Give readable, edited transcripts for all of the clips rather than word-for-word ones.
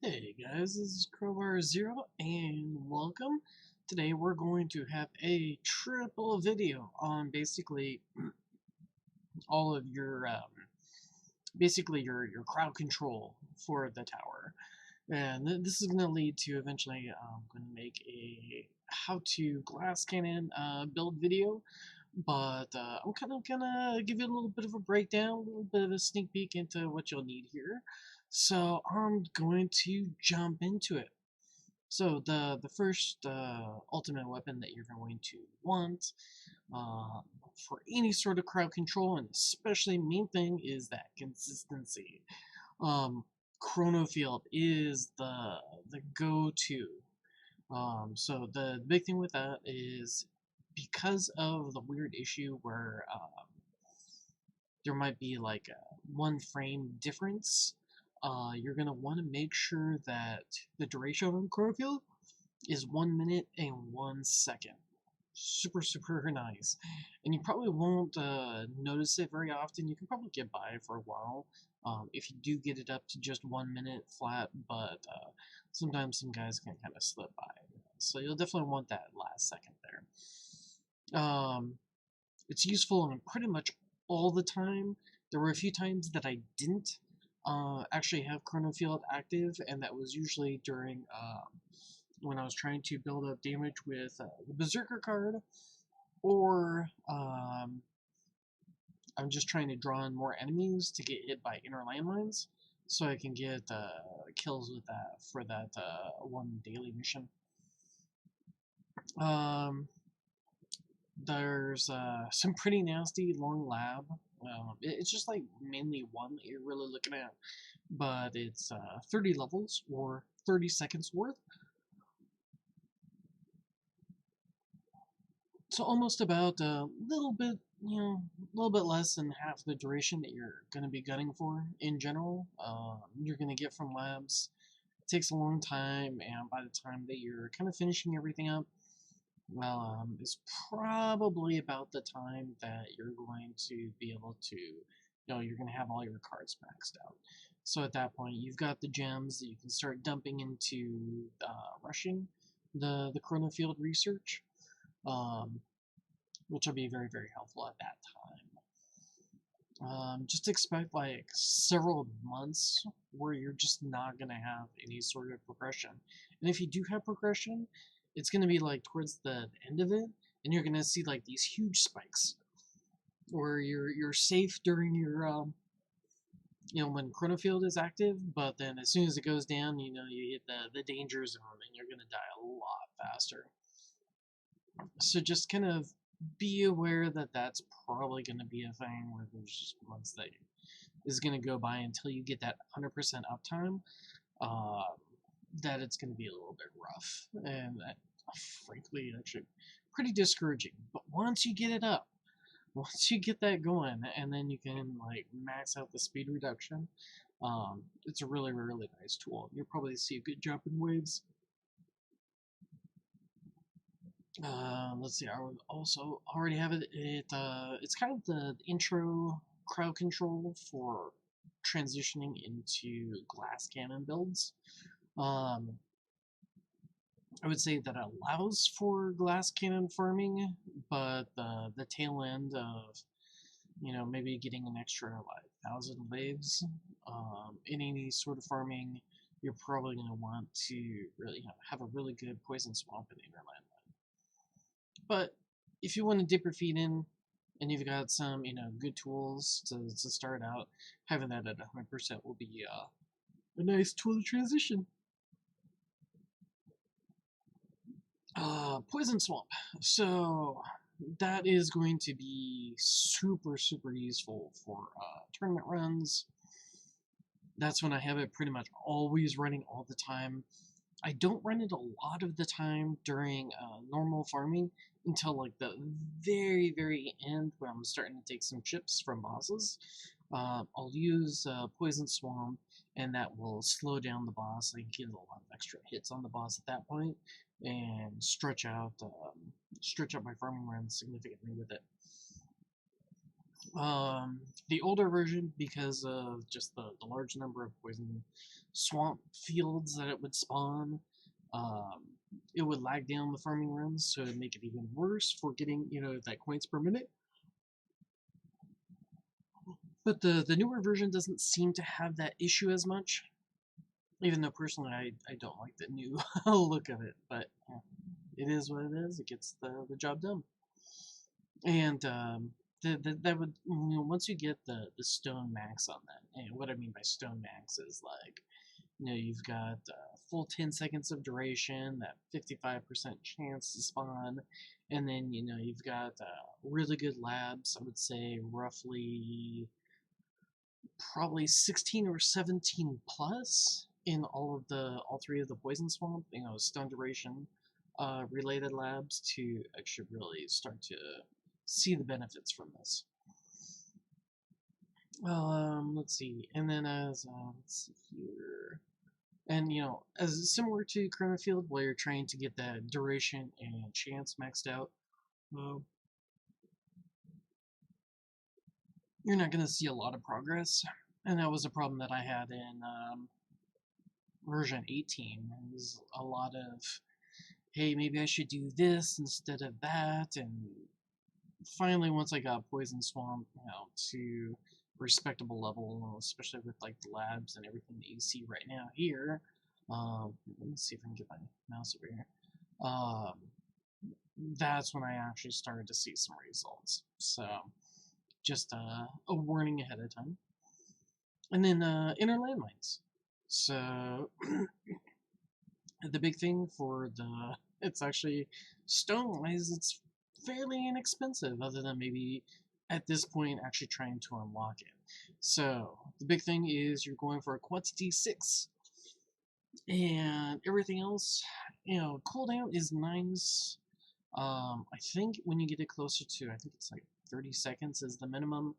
Hey guys, this is Crowbar0 and welcome. Today we're going to have a triple video on basically all of your your crowd control for the tower. And this is going to lead to eventually I'm going to make a how to glass cannon build video. But I'm kind of gonna give you a little bit of a breakdown, a little bit of a sneak peek into what you'll need here. So I'm going to jump into it. So the first ultimate weapon that you're going to want uh, for any sort of crowd control, and especially main thing, is that consistency. Um, Chrono Field is the go-to. So the big thing with that is because of the weird issue where there might be like a 1 frame difference, you're going to want to make sure that the duration of chlorophyll is 1 minute and 1 second. Super nice. And you probably won't notice it very often. You can probably get by for a while if you do get it up to just 1 minute flat, but sometimes some guys can kind of slip by. So you'll definitely want that last second there. It's useful on pretty much all the time. There were a few times that I didn't actually have Chrono Field active, and that was usually during when I was trying to build up damage with the Berserker card, or I'm just trying to draw in more enemies to get hit by inner landmines, so I can get kills with that for that one daily mission. There's some pretty nasty long lab. It's just like mainly one that you're really looking at, but it's 30 levels or 30 seconds worth. So almost about a little bit, a little bit less than half the duration that you're going to be gunning for in general. You're going to get from labs. It takes a long time, and by the time that you're kind of finishing everything up, well, is probably about the time that you're going to be able to, you're going to have all your cards maxed out. So at that point, you've got the gems that you can start dumping into rushing the Chrono Field research, which will be very helpful at that time. Just expect like several months where you're just not going to have any sort of progression. And if you do have progression, it's going to be like towards the end of it, and you're going to see like these huge spikes where you're safe during your when Chrono Field is active, but then as soon as it goes down, you hit the danger zone and you're going to die a lot faster. So just kind of be aware that that's probably going to be a thing where there's just months that is going to go by until you get that 100% uptime. That it's going to be a little bit rough, and frankly, actually, pretty discouraging. But once you get it up, once you get that going, and then you can like max out the speed reduction, it's a really nice tool. You'll probably see a good jump in waves. Let's see. I would also already have it. It's kind of the intro crowd control for transitioning into glass cannon builds. I would say that allows for glass cannon farming, but the tail end of maybe getting an extra like 1,000 waves in any sort of farming, you're probably going to want to really have a really good poison swamp in Innerland. But if you want to dip your feet in and you've got some good tools to start out, having that at 100% will be a nice tool to transition. Poison Swamp. So that is going to be super useful for tournament runs. That's when I have it pretty much always running all the time. I don't run it a lot of the time during normal farming until like the very end when I'm starting to take some chips from bosses. I'll use Poison Swamp, and that will slow down the boss. I can get a lot of extra hits on the boss at that point, and stretch out my farming runs significantly with it. The older version, because of just the large number of poison swamp fields that it would spawn, um, it would lag down the farming runs, so it'd make it even worse for getting, that coins per minute. But the newer version doesn't seem to have that issue as much, even though personally I don't like the new look of it, but it is what it is. It gets the job done. And that would, once you get the stone max on that, and what I mean by stone max is like, you've got full 10 seconds of duration, that 55% chance to spawn, and then you've got really good labs. I would say roughly probably 16 or 17 plus in all three of the poison swamp, stun duration related labs to actually really start to see the benefits from this. Let's see, and then as let's see here, and as similar to Chrono Field, where you're trying to get that duration and chance maxed out, uh, you're not going to see a lot of progress, and that was a problem that I had in version 18. It was a lot of, hey, maybe I should do this instead of that, and finally, once I got Poison Swamp, to a respectable level, especially with like the labs and everything that you see right now here. Let me see if I can get my mouse over here. That's when I actually started to see some results. So, just a warning ahead of time. And then inner landmines. So, the big thing for it's actually stone-wise, it's fairly inexpensive, other than maybe at this point actually trying to unlock it. So the big thing is you're going for a quantity 6, and everything else, cooldown is nice. I think when you get it closer to, I think it's like 30 seconds is the minimum.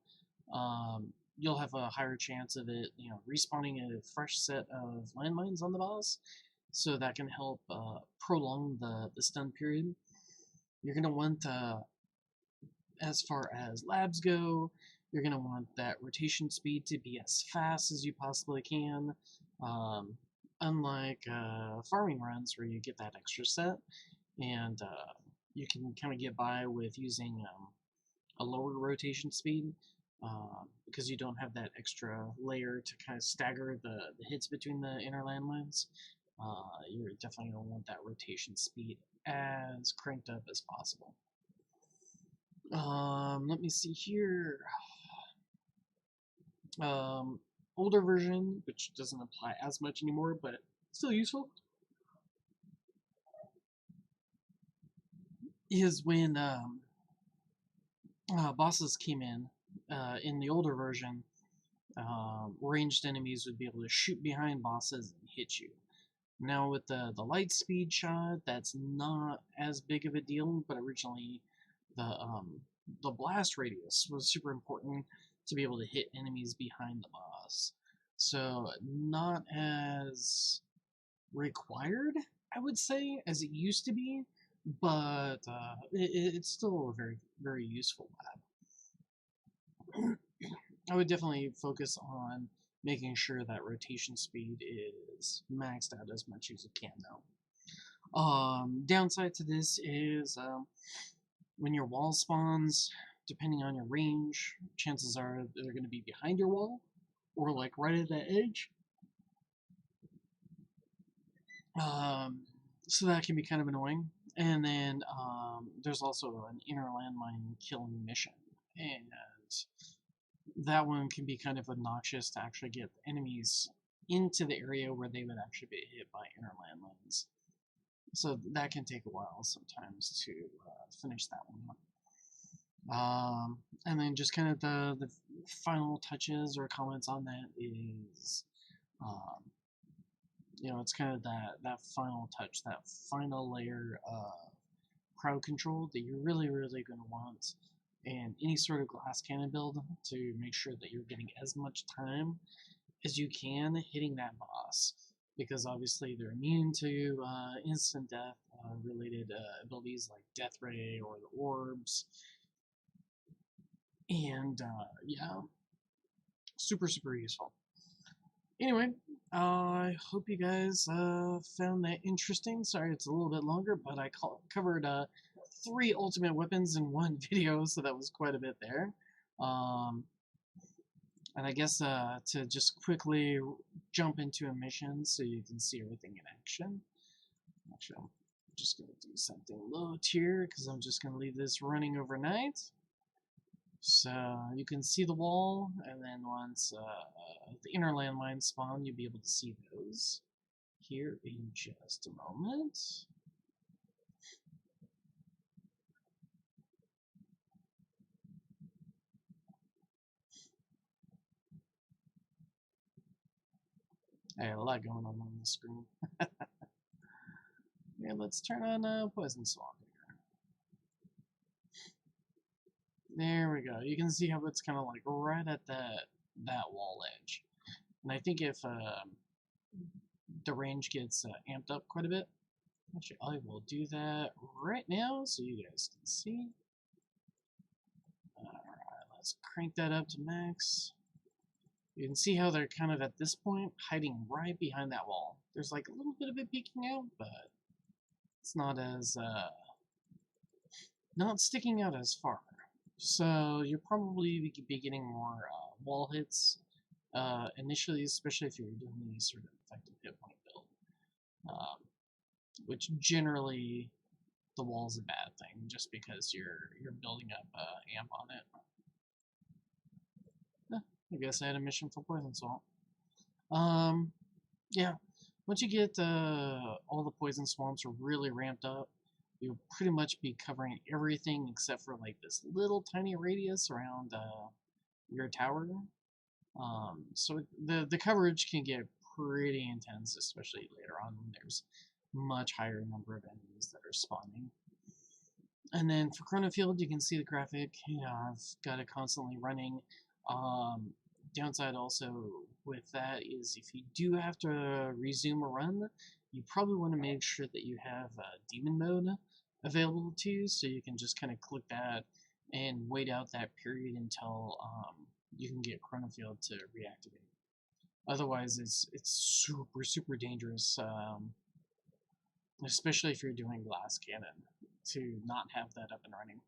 You'll have a higher chance of it, respawning a fresh set of landmines on the boss, so that can help prolong the stun period. You're going to want, as far as labs go, you're going to want that rotation speed to be as fast as you possibly can. Unlike farming runs where you get that extra set, and you can kind of get by with using a lower rotation speed, because you don't have that extra layer to kind of stagger the hits between the inner landmines. You're definitely going to want that rotation speed as cranked up as possible. Let me see here. Older version, which doesn't apply as much anymore, but still useful, is when bosses came in the older version, ranged enemies would be able to shoot behind bosses and hit you. Now with the light speed shot, that's not as big of a deal, but originally the blast radius was super important to be able to hit enemies behind the boss. So not as required, I would say, as it used to be, but it's still a very, very useful lab. I would definitely focus on making sure that rotation speed is maxed out as much as you can, though. Downside to this is when your wall spawns, depending on your range, chances are they're going to be behind your wall or like right at that edge. So that can be kind of annoying. And then there's also an inner landmine killing mission, and that one can be kind of obnoxious to actually get enemies into the area where they would actually be hit by inner landmines. So that can take a while sometimes to finish that one up. And then just kind of the final touches or comments on that is, it's kind of that final touch, that final layer of crowd control that you're really, really going to want in any sort of glass cannon build to make sure that you're getting as much time as you can hitting that boss, because obviously they're immune to instant death related abilities like Death Ray or the orbs. And yeah, super useful. Anyway, I hope you guys found that interesting. Sorry it's a little bit longer, but I covered 3 ultimate weapons in one video, so that was quite a bit there. Um, and I guess to just quickly jump into a mission so you can see everything in action. Actually, I'm just going to do something low tier because I'm just going to leave this running overnight. So you can see the wall, and then once the inner landmines spawn, you'll be able to see those here in just a moment. I had a lot going on the screen. Yeah, let's turn on Poison Swamp here. There we go. You can see how it's kind of like right at that wall edge. And I think if the range gets amped up quite a bit, actually I will do that right now so you guys can see. Alright, let's crank that up to max. You can see how they're kind of at this point hiding right behind that wall. There's like a little bit of it peeking out, but it's not as not sticking out as far. So you'll probably be getting more wall hits initially, especially if you're doing any sort of effective hit point build, which generally the wall's a bad thing just because you're building up amp on it. I guess I had a mission for Poison Swamp. Yeah, once you get all the Poison Swamps are really ramped up, you'll pretty much be covering everything except for like this little tiny radius around your tower. So the coverage can get pretty intense, especially later on when there's much higher number of enemies that are spawning. And then for Chrono Field, you can see the graphic. I've got it constantly running. Downside also with that is if you do have to resume a run, you probably want to make sure that you have demon mode available to you, so you can just kind of click that and wait out that period until you can get Chrono Field to reactivate. Otherwise, it's super dangerous, especially if you're doing glass cannon, to not have that up and running.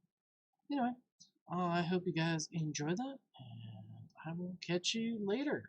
Anyway, I hope you guys enjoy that, and I will catch you later.